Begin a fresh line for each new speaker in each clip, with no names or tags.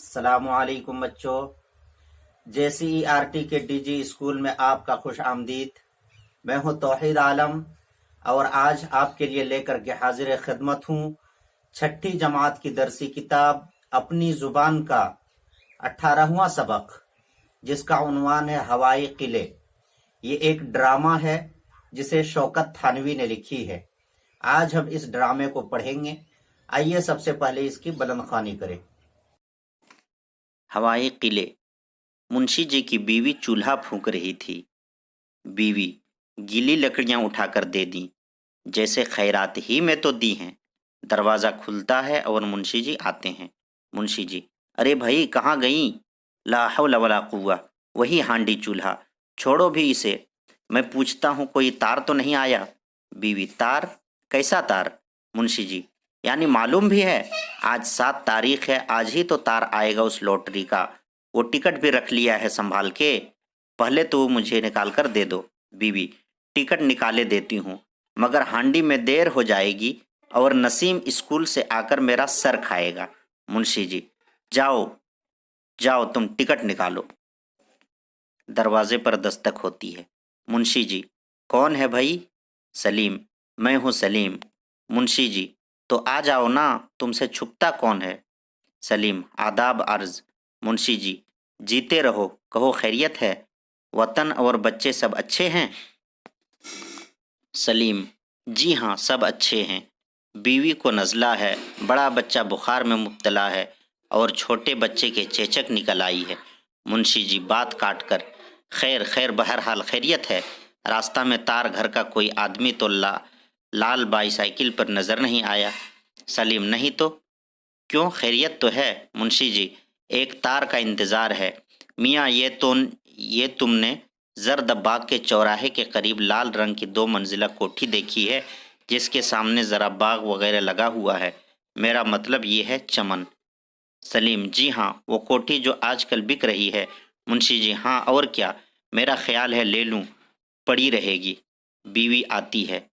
अस्सलाम वालेकुम बच्चों। JCERT के DG स्कूल में आपका खुश आमदीद। मैं हूं तौहीद आलम और आज आपके लिए लेकर के हाजिर खिदमत हूं छठी जमात की दरसी किताब अपनी जुबान का 18वां सबक, जिसका उन्वान है हवाई किले। ये एक ड्रामा है जिसे शौकत थानवी ने लिखी है। आज हम इस ड्रामे को पढ़ेंगे। आइए सबसे पहले इसकी बुलंदख्वानी करें।
हवाई किले। मुंशी जी की बीवी चूल्हा फूंक रही थी। बीवी गीली लकड़ियां उठाकर दे दी, जैसे खैरात ही में तो दी हैं। दरवाज़ा खुलता है और मुंशी जी आते हैं। मुंशी जी, अरे भाई कहाँ गई? ला हौला वला कुव्वा, वही हांडी चूल्हा, छोड़ो भी इसे। मैं पूछता हूँ कोई तार तो नहीं आया? बीवी, तार? कैसा तार? मुंशी जी, यानी मालूम भी है? आज 7 तारीख है, आज ही तो तार आएगा उस लॉटरी का। वो टिकट भी रख लिया है संभाल के, पहले तो मुझे निकाल कर दे दो। बीवी, टिकट निकाले देती हूँ, मगर हांडी में देर हो जाएगी और नसीम स्कूल से आकर मेरा सर खाएगा। मुंशी जी, जाओ जाओ तुम टिकट निकालो। दरवाजे पर दस्तक होती है। मुंशी जी, कौन है भाई? सलीम, मैं हूँ सलीम। मुंशी जी, तो आ जाओ ना, तुमसे छुपता कौन है? सलीम, आदाब अर्ज। मुंशी जी, जीते रहो, कहो खैरियत है? वतन और बच्चे सब अच्छे हैं? सलीम, जी हाँ सब अच्छे हैं। बीवी को नज़ला है, बड़ा बच्चा बुखार में मुब्तला है और छोटे बच्चे के चेचक निकल आई है। मुंशी जी बात काट कर, खैर खैर बहरहाल खैरियत है। रास्ता में तार घर का कोई आदमी तो लाल बाईसाइकिल पर नज़र नहीं आया। सलीम, नहीं तो क्यों, खैरियत तो है। मुंशी जी, एक तार का इंतज़ार है। मियाँ ये तुमने जर्द बाग के चौराहे के करीब लाल रंग की 2 मंजिला कोठी देखी है, जिसके सामने ज़रा बाग वगैरह लगा हुआ है? मेरा मतलब ये है चमन। सलीम, जी हाँ, वो कोठी जो आजकल बिक रही है। मुंशी जी, हाँ और क्या, मेरा ख्याल है ले लूँ, पड़ी रहेगी। बीवी आती है।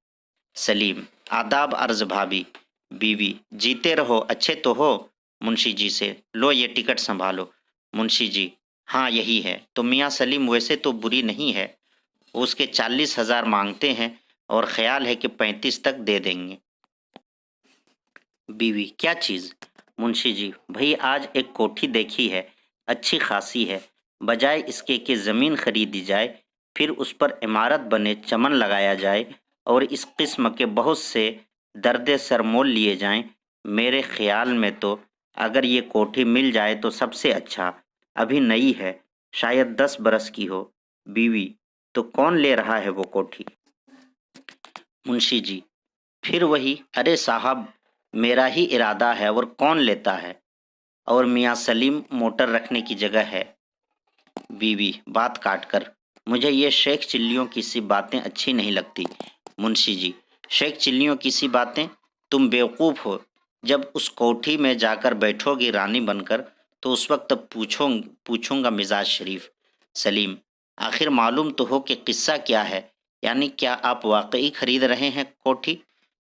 सलीम, आदाब अर्ज भाभी। बीवी, जीते रहो, अच्छे तो हो? मुंशी जी से, लो ये टिकट संभालो। मुंशी जी, हाँ यही है। तो मियाँ सलीम वैसे तो बुरी नहीं है, उसके 40,000 मांगते हैं और ख्याल है कि 35 तक दे देंगे। बीवी, क्या चीज़? मुंशी जी, भाई आज एक कोठी देखी है, अच्छी खासी है। बजाय इसके कि ज़मीन खरीदी जाए, फिर उस पर इमारत बने, चमन लगाया जाए और इस किस्म के बहुत से दर्दे सरमोल लिए जाएं, मेरे ख्याल में तो अगर ये कोठी मिल जाए तो सबसे अच्छा। अभी नई है, शायद 10 बरस की हो। बीवी, तो कौन ले रहा है वो कोठी? मुंशी जी, फिर वही, अरे साहब मेरा ही इरादा है, और कौन लेता है? और मियाँ सलीम मोटर रखने की जगह है। बीवी बात काट कर, मुझे ये शेख चिल्लियों की सी बातें अच्छी नहीं लगती। मुंशी जी, शेख चिल्लियों की सी बातें? तुम बेवकूफ़ हो। जब उस कोठी में जाकर बैठोगी रानी बनकर, तो उस वक्त पूछूंगा मिजाज शरीफ। सलीम, आखिर मालूम तो हो कि किस्सा क्या है, यानी क्या आप वाकई खरीद रहे हैं कोठी?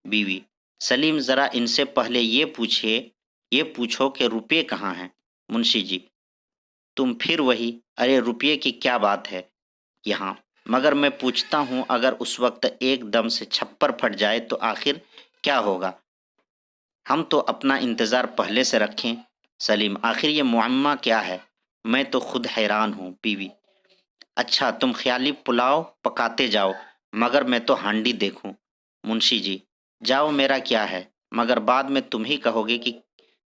बीवी, सलीम ज़रा इनसे पहले ये पूछो कि रुपये कहाँ हैं? मुंशी जी, तुम फिर वही, अरे रुपये की क्या बात है यहाँ? मगर मैं पूछता हूँ, अगर उस वक्त एकदम से छप्पर फट जाए तो आखिर क्या होगा? हम तो अपना इंतज़ार पहले से रखें। सलीम, आखिर ये मुअम्मा क्या है? मैं तो खुद हैरान हूँ। बीवी, अच्छा तुम ख्याली पुलाव पकाते जाओ, मगर मैं तो हांडी देखूं। मुंशी जी, जाओ मेरा क्या है, मगर बाद में तुम ही कहोगे कि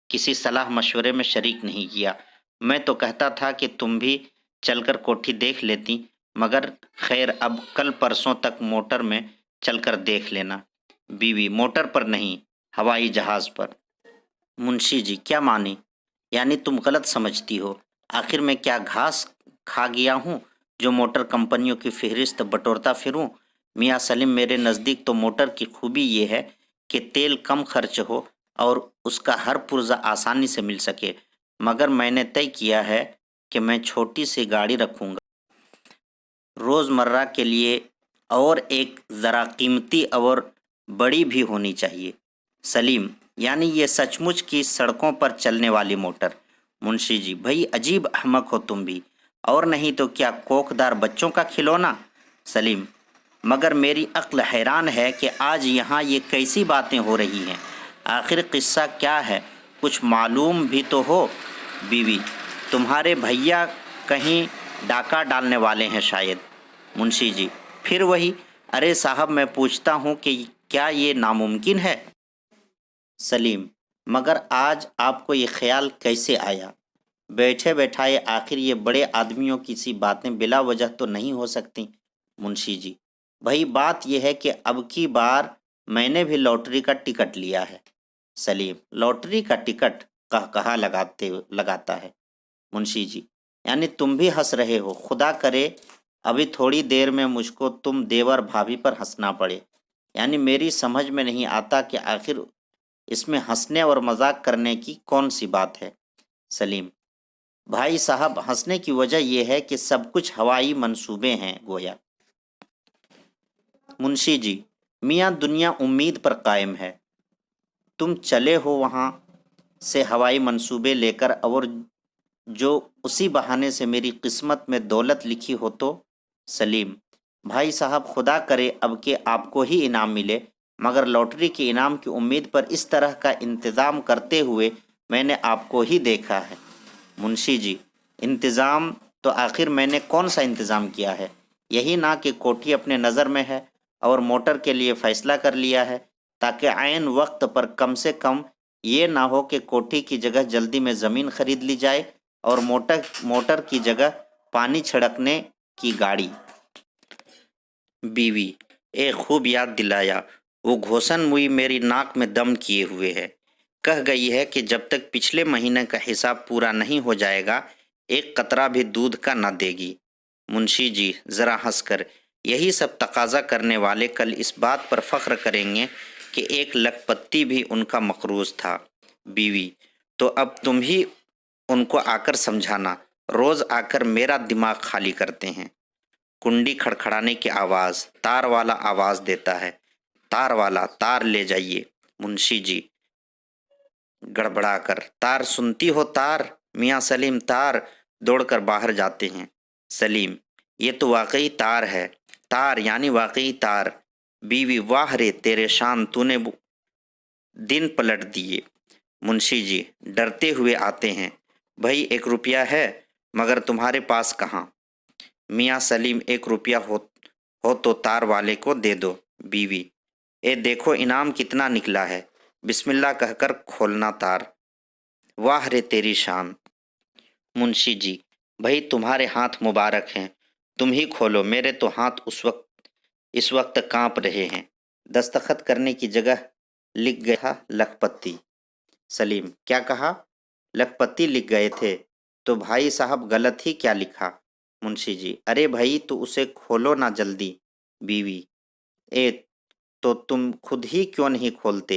किसी सलाह मशवरे में शरीक नहीं किया। मैं तो कहता था कि तुम भी चलकर कोठी देख लेती, मगर खैर अब कल परसों तक मोटर में चलकर देख लेना। बीवी, मोटर पर नहीं, हवाई जहाज़ पर। मुंशी जी, क्या मानी? यानी तुम गलत समझती हो। आखिर मैं क्या घास खा गया हूँ जो मोटर कंपनियों की फहरिस्त बटोरता फिरूं? मियाँ सलीम, मेरे नज़दीक तो मोटर की खूबी ये है कि तेल कम खर्च हो और उसका हर पुर्जा आसानी से मिल सके। मगर मैंने तय किया है कि मैं छोटी सी गाड़ी रखूँगा, रोज़मर्रा के लिए, और एक ज़रा कीमती और बड़ी भी होनी चाहिए। सलीम, यानी ये सचमुच की सड़कों पर चलने वाली मोटर? मुंशी जी, भाई अजीब अहमक हो तुम भी, और नहीं तो क्या कोखदार बच्चों का खिलौना। सलीम, मगर मेरी अक्ल हैरान है कि आज यहाँ ये कैसी बातें हो रही हैं। आखिर किस्सा क्या है, कुछ मालूम भी तो हो। बीवी, तुम्हारे भैया कहीं डाका डालने वाले हैं शायद। मुंशी जी, फिर वही, अरे साहब मैं पूछता हूँ कि क्या ये नामुमकिन है। सलीम, मगर आज आपको ये ख्याल कैसे आया। बैठे बैठाए आखिर ये बड़े आदमियों की सी बातें बिला वजह तो नहीं हो सकती। मुंशी जी, भाई बात यह है कि अब की बार मैंने भी लॉटरी का टिकट लिया है। सलीम, लॉटरी का टिकट, कहा लगाता है। मुंशी जी, यानी तुम भी हंस रहे हो। खुदा करे अभी थोड़ी देर में मुझको तुम देवर भाभी पर हंसना पड़े। यानी मेरी समझ में नहीं आता कि आखिर इसमें हंसने और मजाक करने की कौन सी बात है। सलीम, भाई साहब हंसने की वजह यह है कि सब कुछ हवाई मंसूबे हैं गोया। मुंशी जी, मियाँ दुनिया उम्मीद पर कायम है। तुम चले हो वहाँ से हवाई मंसूबे लेकर, और जो उसी बहाने से मेरी किस्मत में दौलत लिखी हो तो। सलीम, भाई साहब खुदा करे अब के आपको ही इनाम मिले, मगर लॉटरी के इनाम की उम्मीद पर इस तरह का इंतज़ाम करते हुए मैंने आपको ही देखा है। मुंशी जी, इंतज़ाम तो आखिर मैंने कौन सा इंतज़ाम किया है। यही ना कि कोठी अपने नज़र में है और मोटर के लिए फ़ैसला कर लिया है, ताकि आइन वक्त पर कम से कम ये ना हो कि कोठी की जगह जल्दी में ज़मीन खरीद ली जाए और मोटर की जगह पानी छिड़कने की गाड़ी। बीवी, खूब याद दिलाया। वो घोसन मुई मेरी नाक में दम किए हुए है। कह गई है कि जब तक पिछले महीने का हिसाब पूरा नहीं हो जाएगा एक कतरा भी दूध का न देगी। मुंशी जी ज़रा हंसकर, यही सब तकाजा करने वाले कल इस बात पर फख्र करेंगे कि एक लखपति भी उनका मकरूज था। बीवी, तो अब तुम ही उनको आकर समझाना, रोज़ आकर मेरा दिमाग खाली करते हैं। कुंडी खड़खड़ाने की आवाज़, तार वाला आवाज़ देता है, तार वाला, तार ले जाइए। मुंशी जी गड़बड़ाकर, तार सुनती हो तार। मियाँ सलीम तार, दौड़कर बाहर जाते हैं। सलीम, ये तो वाकई तार है, तार यानी वाकई तार। बीवी, वाह रे तेरे शान, तूने दिन पलट दिए। मुंशी जी डरते हुए आते हैं, भाई 1 रुपया है, मगर तुम्हारे पास कहाँ। मियाँ सलीम, 1 रुपया हो तो तार वाले को दे दो। बीवी, देखो इनाम कितना निकला है, बिस्मिल्लाह कहकर खोलना तार। वाह रे तेरी शान। मुंशी जी, भाई तुम्हारे हाथ मुबारक हैं, तुम ही खोलो, मेरे तो हाथ इस वक्त कांप रहे हैं। दस्तखत करने की जगह लिख गया लखपति। सलीम, क्या कहा। लखपति लिख गए थे, तो भाई साहब गलत ही क्या लिखा। मुंशी जी, अरे भाई तो उसे खोलो ना जल्दी। बीवी, तो तुम खुद ही क्यों नहीं खोलते।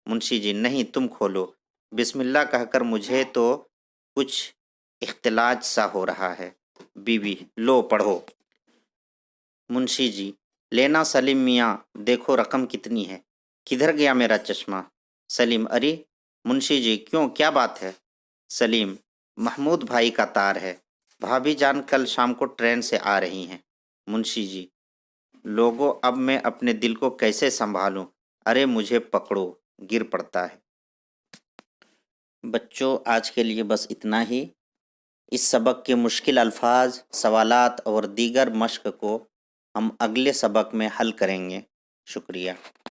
मुंशी जी, नहीं तुम खोलो। बिस्मिल्लाह कहकर, मुझे तो कुछ इख्तिलाज सा हो रहा है। बीवी, लो पढ़ो। मुंशी जी, लेना सलीम मियाँ, देखो रकम कितनी है। किधर गया मेरा चश्मा। सलीम, अरे मुंशी जी क्यों, क्या बात है। सलीम, महमूद भाई का तार है, भाभी जान कल शाम को ट्रेन से आ रही हैं। मुंशी जी, लोगों अब मैं अपने दिल को कैसे संभालूं, अरे मुझे पकड़ो, गिर पड़ता है। बच्चों आज के लिए बस इतना ही। इस सबक के मुश्किल अल्फाज, सवालात और दीगर मश्क को हम अगले सबक में हल करेंगे। शुक्रिया।